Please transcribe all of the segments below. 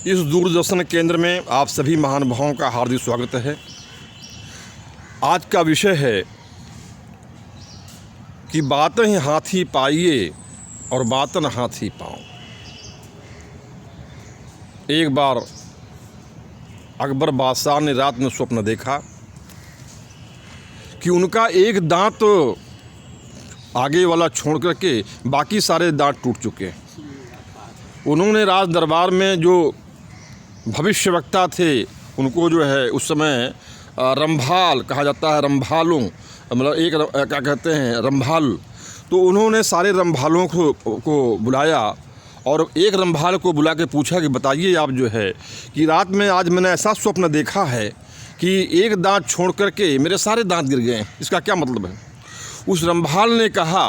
इस दूरदर्शन केंद्र में आप सभी महानुभावों का हार्दिक स्वागत है। आज का विषय है कि बातें ही हाथी पाइए और बातन हाथी पाओ। एक बार अकबर बादशाह ने रात में स्वप्न देखा कि उनका एक दांत आगे वाला छोड़ करके बाकी सारे दांत टूट चुके हैं। उन्होंने राज दरबार में जो भविष्यवक्ता थे उनको जो है उस समय रंभाल कहा जाता है, रंभालों मतलब एक क्या कहते हैं रंभाल। तो उन्होंने सारे रंभालों को बुलाया और एक रंभाल को बुला के पूछा कि बताइए आप जो है कि रात में आज मैंने ऐसा स्वप्न देखा है कि एक दांत छोड़ करके मेरे सारे दांत गिर गए, इसका क्या मतलब है। उस रंभाल ने कहा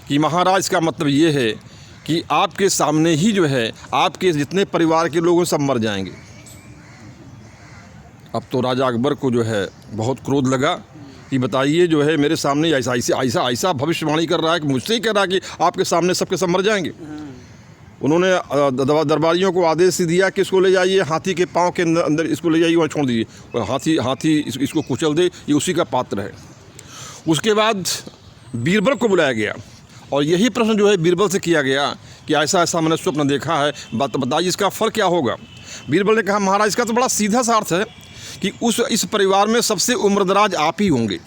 कि महाराज इसका मतलब ये है कि आपके सामने ही जो है आपके जितने परिवार के लोग सब मर जाएंगे। अब तो राजा अकबर को जो है बहुत क्रोध लगा कि बताइए जो है मेरे सामने ऐसा भविष्यवाणी कर रहा है कि मुझसे ही कह रहा है कि आपके सामने सबके सब मर जाएंगे। उन्होंने दरबारियों को आदेश दिया कि इसको ले जाइए, हाथी के पाँव के अंदर इसको ले जाइए, वहाँ छोड़ दीजिए, हाथी इसको कुचल दे, ये उसी का पात्र है। उसके बाद बीरबल को बुलाया गया और यही प्रश्न जो है बीरबल से किया गया कि ऐसा ऐसा मैंने स्वप्न देखा है, बताइए इसका फल क्या होगा। बीरबल ने कहा महाराज इसका तो बड़ा सीधा सा अर्थ है कि इस परिवार में सबसे उम्रदराज आप ही होंगे।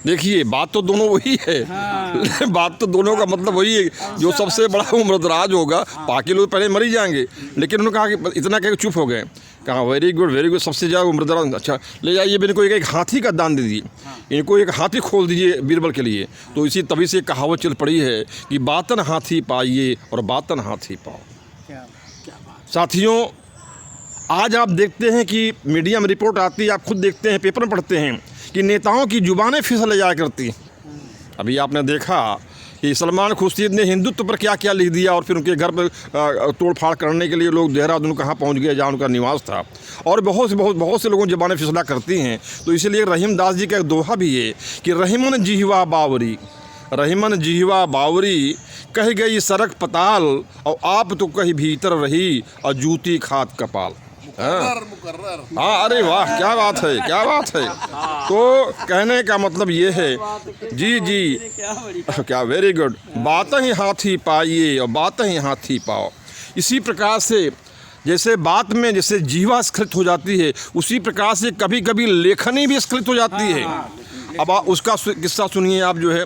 देखिए बात तो दोनों वही है। हाँ। बात तो दोनों का मतलब वही है, जो सबसे बड़ा उम्रदराज होगा। बाकी लोग पहले मर ही जाएंगे, लेकिन उन्होंने कहा कि इतना कह चुप हो गए। कहा वेरी गुड सबसे ज़्यादा उम्रदराज, अच्छा ले जाइए, इनको एक हाथी का दान दे दीजिए, इनको एक हाथी खोल दीजिए बीरबल के लिए। तो इसी तभी से कहावत चल पड़ी है कि बातन हाथी पाइए और बातन हाथी पाओ। साथियों, आज आप देखते हैं कि मीडिया में रिपोर्ट आती है, आप खुद देखते हैं, पेपर में पढ़ते हैं कि नेताओं की जुबानें फिसल जाया करती हैं। अभी आपने देखा कि सलमान खुर्शीद ने हिंदुत्व पर क्या क्या लिख दिया और फिर उनके घर पर तोड़फाड़ करने के लिए लोग देहरादून कहाँ पहुँच गए जहाँ उनका निवास था। और बहुत से लोगों की जुबानें फिसला करती हैं। तो इसीलिए रहीमदास जी का एक दोहा भी है कि रहीमन जिहवा बावरी कह गई सरक पताल और आप तो कहीं भीतर रही और जूती खात कपाल। हाँ, अरे वाह, क्या बात है। तो कहने का मतलब ये है जी क्या वेरी गुड, बातें ही हाथी पाइए और बातें ही हाथी पाओ। इसी प्रकार से जैसे बात में जैसे जीवा स्खलित हो जाती है, उसी प्रकार से कभी कभी लेखनी भी स्खलित हो जाती है। अब उसका किस्सा सुनिए आप जो है।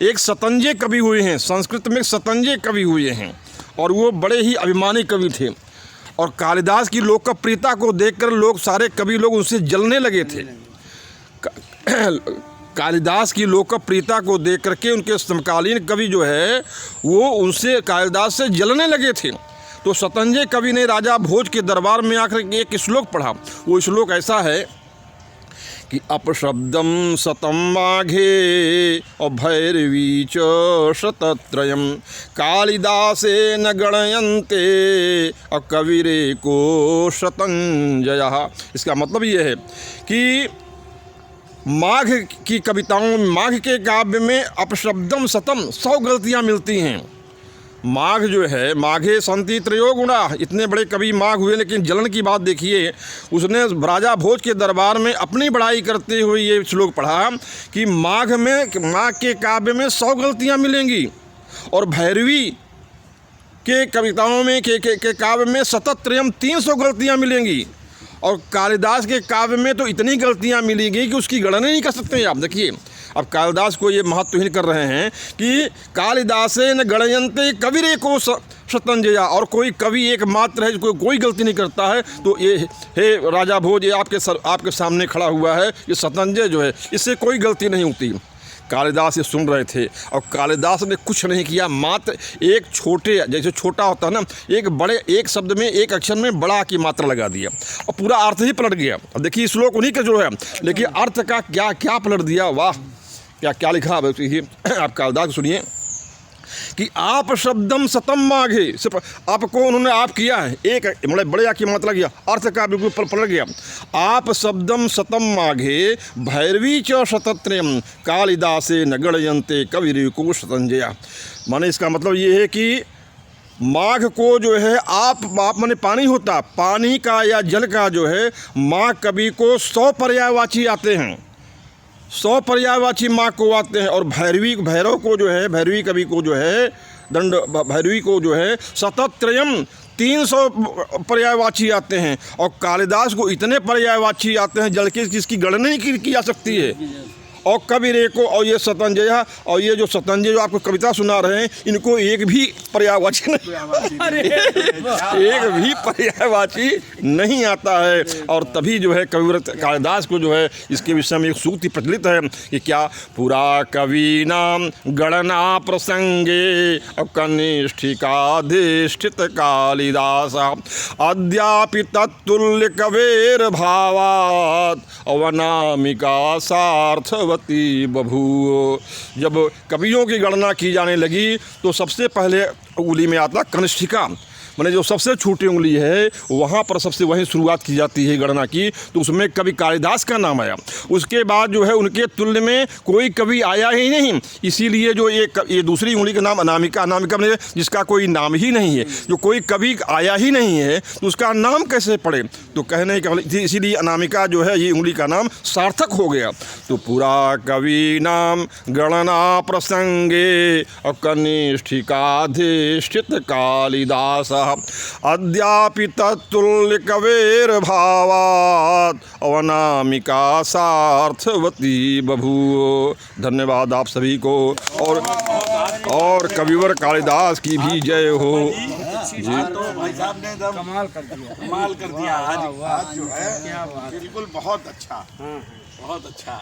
एक शतंजय कवि हुए हैं, संस्कृत में शतंजय कवि हुए हैं और वो बड़े ही अभिमानी कवि थे। और कालिदास की लोकप्रियता को देखकर लोग सारे कवि लोग उनसे जलने लगे थे। कालिदास की लोकप्रियता को देख करके उनके समकालीन कवि जो है वो उनसे कालिदास से जलने लगे थे। तो शतंजय कवि ने राजा भोज के दरबार में आकर एक श्लोक पढ़ा। वो श्लोक ऐसा है कि अपशब्दम सतम माघे और भैरवी च शतत्रयम कालिदासे न गणयन्ते और कविरे को शतंजय। इसका मतलब ये है कि माघ की कविताओं में, माघ के काव्य में अपशब्दम सतम 100 गलतियाँ मिलती हैं। माघ जो है, माघे संति त्रयो गुणा, इतने बड़े कवि माघ हुए, लेकिन जलन की बात देखिए, उसने राजा भोज के दरबार में अपनी बड़ाई करते हुए ये श्लोक पढ़ा कि माघ के काव्य में 100 गलतियाँ मिलेंगी और भैरवी के कविताओं में के काव्य में शतत्रयम 300 गलतियाँ मिलेंगी और कालिदास के काव्य में तो इतनी गलतियाँ मिलेंगी कि उसकी गणना नहीं कर सकते हैं आप। देखिए अब कालिदास को ये महत्वहीन कर रहे हैं कि कालिदासे न गणयन्ते कविरे को शतंजय, और कोई कवि एक मात्र है जो कोई गलती नहीं करता है। तो ये हे राजा भोज, ये आपके सामने खड़ा हुआ है, ये शतंजय जो है इससे कोई गलती नहीं होती। कालिदास ये सुन रहे थे और कालिदास ने कुछ नहीं किया, मात्र एक छोटे, जैसे छोटा होता है ना, एक शब्द में, एक अक्षर में बड़ा की मात्रा लगा दिया और पूरा अर्थ ही पलट गया। अब देखिए श्लोक उन्हीं का जो है, लेकिन अर्थ का क्या पलट दिया। वाह, क्या लिखा है आप कालिदास सुनिए कि आप शब्दम सतम माघे, सिर्फ आपको उन्होंने आप किया है, एक बड़े बड़े की मात्रा किया, अर्थ का बिल्कुल पलट गया। आप शब्दम सतम माघे भैरवी च शतत्रयम कालिदासे न गणयन्ते कविरेको शतंजया। माने इसका मतलब ये है कि माघ को जो है आप माने पानी होता, पानी का या जल का जो है माघ कवि को 100 पर्यायवाची आते हैं, 100 पर्यायवाची माघ को आते हैं। और भैरव को जो है, भैरवी कवि को जो है, दंड भैरवी को जो है शतत्रयम 300 पर्यायवाची आते हैं। और कालिदास को इतने पर्यायवाची आते हैं जल के जिसकी गणना नहीं की जा सकती है। और कबीर को, और ये शतंजय, और ये जो शतंजय जो आपको कविता सुना रहे हैं, इनको एक भी पर्यायवाची एक भी पर्यायवाची नहीं आता है। और तभी जो है कविवरत कालिदास को जो है इसके विषय में एक सूक्ति प्रचलित है कि क्या, पुरा कवि नाम गणना प्रसंगे कनिष्ठिकाधिष्ठित कालिदास अद्यापि तत्तुल्य कवेर भावात् अवनामिका सार्थवती बभूव। जब कवियों की गणना की जाने लगी तो सबसे पहले उंगली में आता कनिष्ठिका, मैंने जो सबसे छोटी उंगली है वहाँ पर सबसे वहीं शुरुआत की जाती है गणना की, तो उसमें कवि कालिदास का नाम आया। उसके बाद जो है उनके तुल्य में कोई कवि आया ही नहीं, इसीलिए जो ये दूसरी उंगली का नाम अनामिका, अनामिका में जिसका कोई नाम ही नहीं है, जो कोई कवि आया ही नहीं है तो उसका नाम कैसे पड़े, तो कहने का इसीलिए अनामिका जो है ये उंगली का नाम सार्थक हो गया। तो पूरा कवि नाम गणना प्रसंगे कनिष्ठिकाधिष्ठित कालिदास अद्यापि तत्तुल्य कवेर भावात् अवनामिका सार्थवती बभूव। धन्यवाद आप सभी को, और कविवर कालिदास की भी जय हो जी। तो भाई साहब ने एकदम कमाल कर दिया आज जो है बिल्कुल बहुत अच्छा, बहुत अच्छा।